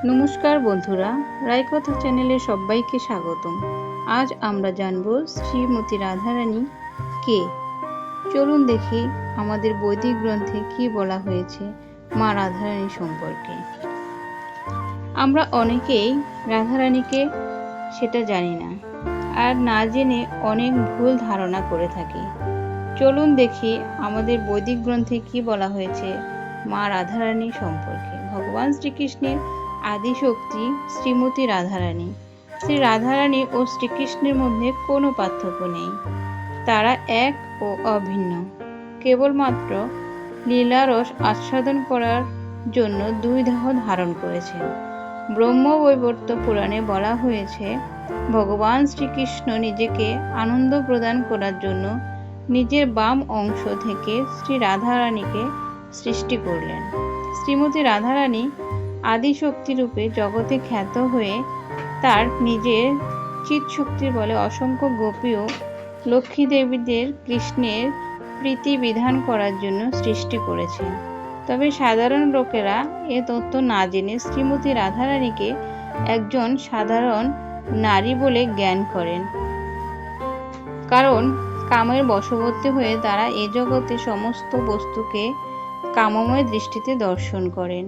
নমস্কার বন্ধুরা, রায়কথা চ্যানেলে সবাইকে স্বাগতম। আজ আমরা জানব শ্রীমতী রাধারানী কে। চলুন দেখি আমাদের বৈদিক গ্রন্থে কি বলা হয়েছে মা রাধারানী সম্পর্কে। আমরা অনেকেই রাধারানীকে সেটা জানি না, আর না জেনে অনেক ভুল ধারণা করে থাকি। চলুন দেখি আমাদের বৈদিক গ্রন্থে কি বলা হয়েছে মা রাধারানী সম্পর্কে। ভগবান শ্রীকৃষ্ণের আদি শক্তি শ্রীমতী রাধারানী। শ্রী রাধারানী ও শ্রীকৃষ্ণের মধ্যে কোনো পার্থক্য নেই, তারা এক ও অভিন্ন। কেবলমাত্র লীলারস আস্বাদন করার জন্য দুই দেহ ধারণ করেছেন। ব্রহ্মবৈবর্ত পুরাণে বলা হয়েছে, ভগবান শ্রীকৃষ্ণ নিজেকে আনন্দ প্রদান করার জন্য নিজের বাম অংশ থেকে শ্রী রাধারানীকে সৃষ্টি করলেন। শ্রীমতী রাধারানী আদি শক্তি রূপে জগতে খ্যাত হয়ে তার নিজের চিৎ শক্তির বলে অসংখ্য গোপী ও লক্ষ্মী দেবীদের কৃষ্ণের প্রীতি বিধান করার জন্য সৃষ্টি করেছেন। তবে সাধারণ লোকেরা এ তথ্য না জেনে শ্রীমতী রাধারানীকে একজন সাধারণ নারী বলে জ্ঞান করেন, কারণ কামের বশবর্তী হয়ে তারা এ জগতে সমস্ত বস্তুকে কামময় দৃষ্টিতে দর্শন করেন।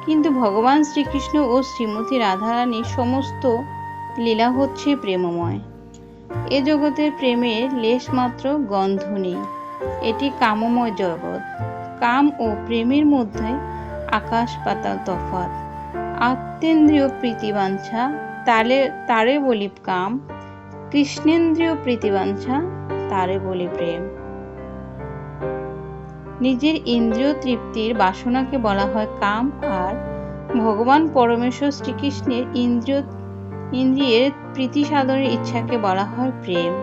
কিন্তু ভগবান শ্রীকৃষ্ণ ও শ্রীমতী রাধারানীর সমস্ত লীলা হচ্ছে প্রেমময়। এ জগতের প্রেমের লেশমাত্র গন্ধ নেই। এটি কামময় জগৎ। কাম ও প্রেমের মধ্যে আকাশ পাতাল তফাৎ। আত্মেন্দ্রিয় প্রীতিবাঞ্ছা তারে বলি কাম, কৃষ্ণেন্দ্রিয় প্রীতিবাঞ্ছা তারে বলি প্রেম। নিজের ইন্দ্রিয় তৃপ্তির বাসনাকে বলা হয় কাম, আর ভগবান পরমেশ্বর শ্রীকৃষ্ণের ইন্দ্রিয়ের প্রীতি সাধনের ইচ্ছাকে বলা হয় প্রেম।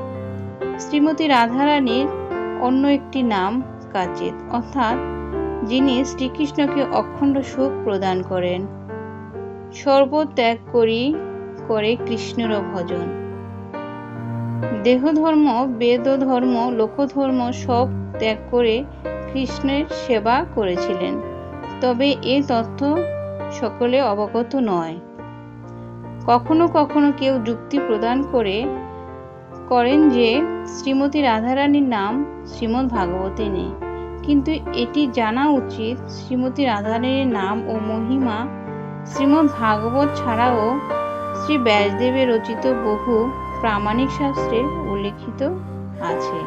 শ্রীমতী রাধারানীর অন্য একটি নাম কাচিৎ, অর্থাৎ যিনি শ্রীকৃষ্ণকে অখণ্ড সুখ প্রদান করেন। সর্বত্যাগ করে কৃষ্ণের ভজন। দেহধর্ম, বেদধর্ম, লোকধর্ম সব ত্যাগ করে কৃষ্ণের সেবা করেছিলেন। তবে এ তথ্য সকলে অবগত নয়। কখনো কখনো কেউ যুক্তি প্রদান করেন যে শ্রীমতী রাধারানীর নাম শ্রীমদ্ ভাগবতে নেই, কিন্তু এটি জানা উচিত শ্রীমতী রাধারানীর নাম ও মহিমা শ্রীমদ্ ভাগবত ছাড়াও শ্রী ব্যাসদেবের রচিত বহু প্রামাণিক শাস্ত্রে উল্লিখিত আছে।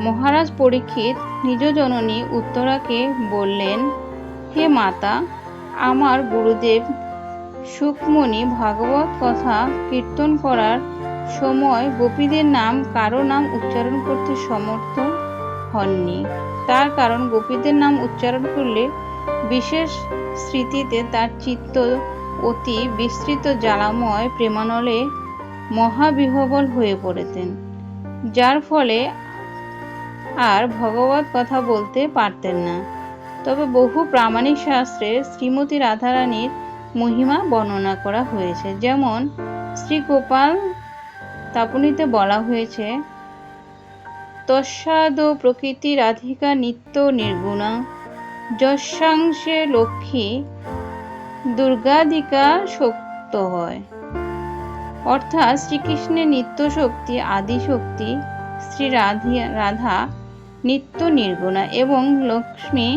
মহারাজ পরীক্ষিত নিজ জননী উত্তরাকে বললেন, হে মাতা, আমার গুরুদেব সুখমণি ভাগবত কথা কীর্তন করার সময় গোপীদের নাম কারো নাম উচ্চারণ করতে সমর্থ হননি। তার কারণ গোপীদের নাম উচ্চারণ করলে বিশেষ স্মৃতিতে তার চিত্ত অতি বিস্তৃত জ্বালাময় প্রেমানলে মহাবিহ্বল হয়ে পড়তেন, যার ফলে আর ভগবত কথা বলতে পারতেন না। তবে বহু প্রামাণিক শাস্ত্রে শ্রীমতী রাধারানীর মহিমা বর্ণনা করা হয়েছে। যেমন শ্রী গোপাল তাপনীতে বলা হয়েছে, তস্যাদৌ প্রকৃতি রাধিকা নিত্য নির্গুণা, যস্যাংশে লক্ষ্মী দুর্গাদিকা শক্ত হয়। অর্থাৎ শ্রীকৃষ্ণের নিত্য শক্তি আদি শক্তি শ্রী রাধা নিত্য নির্গুণা এবং লক্ষ্মী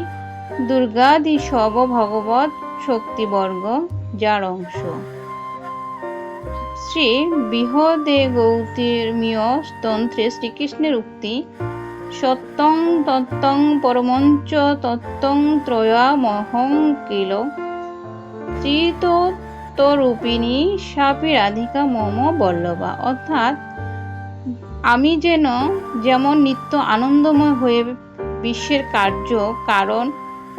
দুর্গাদি সব ভগবৎ শক্তিবর্গ যার অংশ। শ্রী বৃহদেগৌতমীয় তন্ত্রে শ্রীকৃষ্ণের উক্তি, সত্যং তত্ত্বং পরমঞ্চ তত্ত্বং ত্রয়ামহং কিল ত্রিতত্ত্বরূপিণী সাপি রাধিকা মম বল্লভা। অর্থাৎ আমি যেমন নিত্য আনন্দময় হয়ে বিশ্বের কার্য কারণ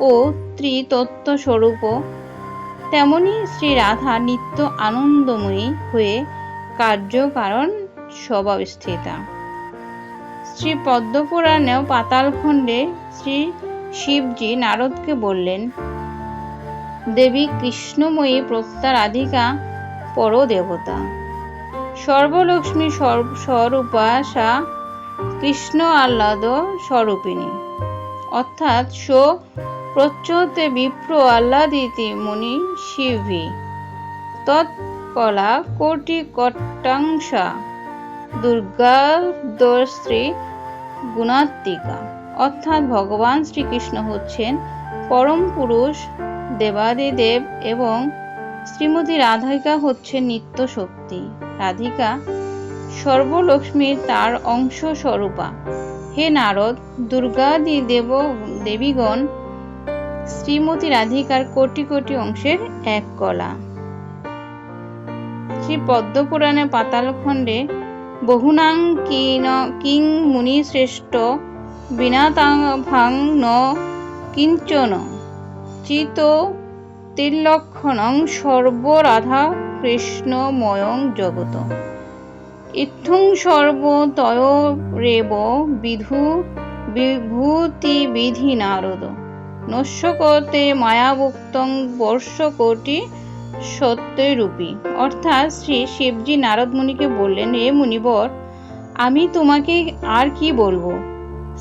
ও ত্রিতত্ত্ব স্বরূপ, তেমনি শ্রী রাধা নিত্য আনন্দময়ী হয়ে কার্য কারণ স্বভাব স্থিতা। শ্রী পদ্মপুরাণেও পাতালখণ্ডে শ্রী শিবজি নারদকে বললেন, দেবী কৃষ্ণময়ী প্রত্যা রাধিকা পরদেবতা, সর্বলক্ষ্মী স্বরূপা সা কৃষ্ণ আহ্লাদ স্বরূপিণী। অর্থাৎ সো প্রচ্যতে বিপ্র আহ্লাদিতি মুনি শিভি তৎকলা কোটি কট্টাংশা দুর্গাদশ্রী গুণাত্মিকা। অর্থাৎ ভগবান শ্রীকৃষ্ণ হচ্ছেন পরম পুরুষ, দেবাদিদেব এবং শ্রীমতী রাধিকা হচ্ছেন নিত্য শক্তি। রাধিকা সর্বলক্ষ্মীর তার অংশ স্বরূপা। হে নারদ, দুর্গাদি দেবীগণ শ্রীমতী রাধিকার কোটি কোটি অংশের এক কলা। শ্রী পদ্মপুরাণে পাতালখণ্ডে বহুনাং কিং মুনি শ্রেষ্ঠ বিনাতাভাং ন কিঞ্চন চিত তির্লক্ষণং সর্বরাধা কৃষ্ণময়ং জগত ইত্থং সর্বতয়োরেব বিভূতিবিধি নারদ নস্যকতে মায়াভুক্তং বর্ষকোটি সত্যরূপী। অর্থাৎ শ্রী শিবজি নারদ মুনিকে বললেন, হে মুনিবর, আমি তোমাকে আর কি বলবো?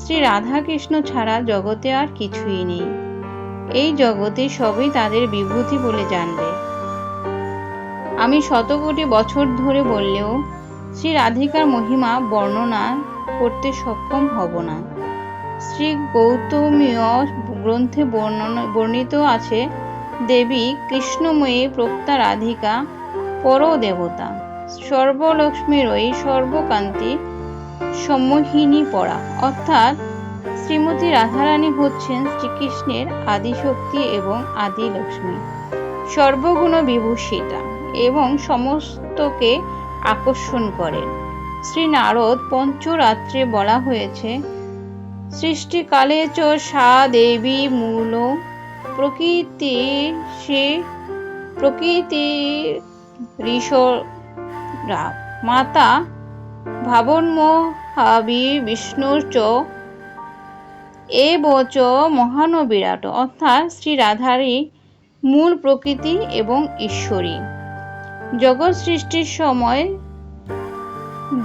শ্রী রাধা কৃষ্ণ ছাড়া জগতে আর কিছুই নেই। এই জগতে সবই তাদের বিভূতি বলে জানবে। আমি শতকোটি বছর ধরে বললেও শ্রী রাধিকার মহিমা বর্ণনা করতে সক্ষম হব না। শ্রী গৌতমীয় গ্রন্থে বর্ণিত আছে, দেবী কৃষ্ণময়ী প্রক্তা রাধিকা পরদেবতা, সর্বলক্ষ্মীরই সর্বকান্তি সম্মোহিনী পরা। অর্থাৎ শ্রীমতী রাধারানী হচ্ছেন শ্রীকৃষ্ণের আদিশক্তি এবং আদি লক্ষ্মী, সর্বগুণ বিভূষিতা এবং সমস্তকে আকর্ষণ করেন। শ্রী নারদ পঞ্চরাত্রে বলা হয়েছে, সৃষ্টিকালে চ সা দেবী মূল প্রকৃতিরীশ্বরা মাতা ভাবন্মহাবি বিষ্ণুর্চ এবচ মহান বিরাট। অর্থাৎ শ্রী রাধারই মূল প্রকৃতি এবং ঈশ্বরী। জগৎ সৃষ্টির সময়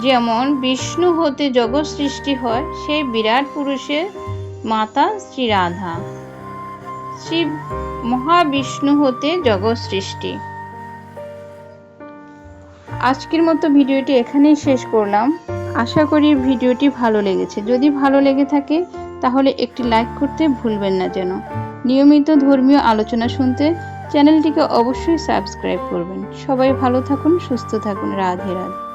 যেমন বিষ্ণু হতে জগৎ সৃষ্টি হয়, সেই বিরাট পুরুষের মাতা শ্রী রাধা। শ্রী মহাবিষ্ণু হতে জগৎ সৃষ্টি। আজকের মতো ভিডিওটি এখানেই শেষ করলাম। আশা করি ভিডিওটি ভালো লেগেছে। যদি ভালো লেগে থাকে তাহলে একটি লাইক করতে ভুলবেন না যেন। নিয়মিত ধর্মীয় আলোচনা শুনতে চ্যানেলটিকে অবশ্যই সাবস্ক্রাইব করবেন। সবাই ভালো থাকুন, সুস্থ থাকুন। রাধে রাধে।